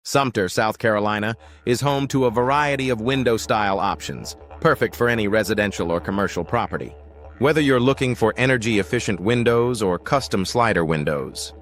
Sumter, South Carolina, is home to a variety of window-style options, perfect for any residential or commercial property. Whether you're looking for energy-efficient windows or custom slider windows.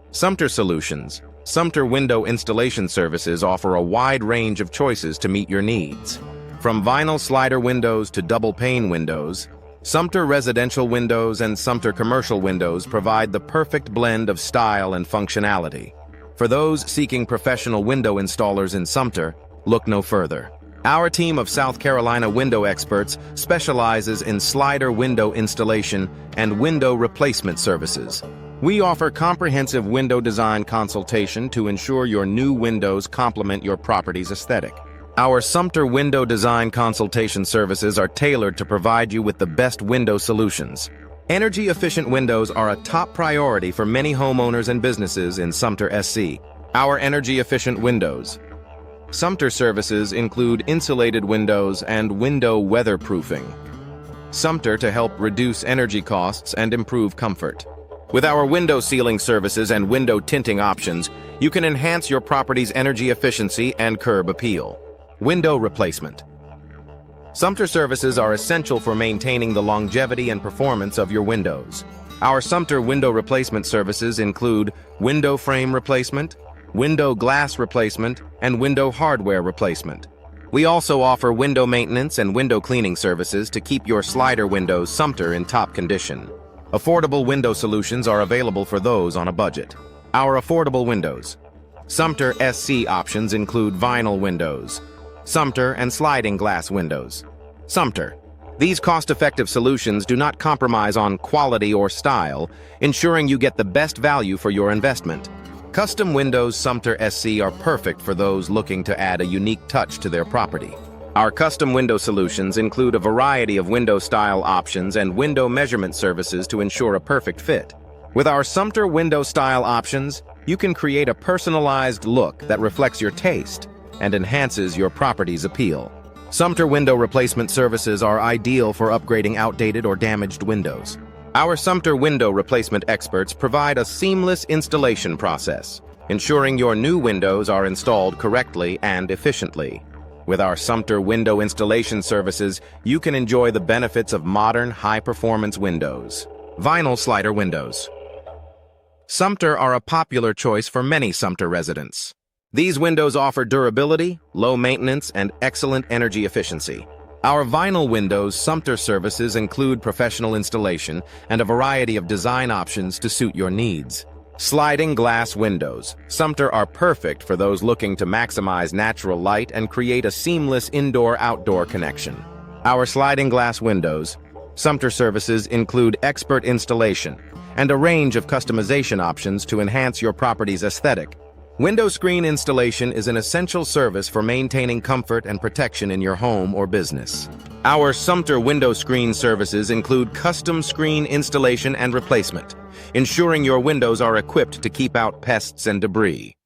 Sumter Solutions, Sumter Window Installation Services offer a wide range of choices to meet your needs. From vinyl slider windows to double-pane windows, Sumter Residential Windows and Sumter Commercial Windows provide the perfect blend of style and functionality. For those seeking professional window installers in Sumter, look no further. Our team of South Carolina window experts specializes in slider window installation and window replacement services. We offer comprehensive window design consultation to ensure your new windows complement your property's aesthetic. Our Sumter window design consultation services are tailored to provide you with the best window solutions. Energy-efficient windows are a top priority for many homeowners and businesses in Sumter, SC. Our energy-efficient windows. Sumter services include insulated windows and window weatherproofing. Sumter to help reduce energy costs and improve comfort. With our window sealing services and window tinting options, you can enhance your property's energy efficiency and curb appeal. Window replacement. Sumter services are essential for maintaining the longevity and performance of your windows. Our Sumter window replacement services include window frame replacement, window glass replacement, and window hardware replacement. We also offer window maintenance and window cleaning services to keep your slider windows Sumter in top condition. Affordable window solutions are available for those on a budget. Our affordable windows. Sumter SC options include vinyl windows, Sumter and sliding glass windows. Sumter. These cost-effective solutions do not compromise on quality or style, ensuring you get the best value for your investment. Custom windows Sumter SC are perfect for those looking to add a unique touch to their property. Our custom window solutions include a variety of window style options and window measurement services to ensure a perfect fit. With our Sumter window style options, you can create a personalized look that reflects your taste and enhances your property's appeal. Sumter window replacement services are ideal for upgrading outdated or damaged windows. Our Sumter window replacement experts provide a seamless installation process, ensuring your new windows are installed correctly and efficiently. With our Sumter window installation services, you can enjoy the benefits of modern, high-performance windows. Vinyl slider windows. Sumter are a popular choice for many Sumter residents. These windows offer durability, low maintenance, and excellent energy efficiency. Our vinyl windows Sumter services include professional installation and a variety of design options to suit your needs. Sliding glass windows. Sumter are perfect for those looking to maximize natural light and create a seamless indoor-outdoor connection. Our sliding glass windows Sumter services include expert installation and a range of customization options to enhance your property's aesthetic. Window screen installation is an essential service for maintaining comfort and protection in your home or business. Our Sumter window screen services include custom screen installation and replacement, ensuring your windows are equipped to keep out pests and debris.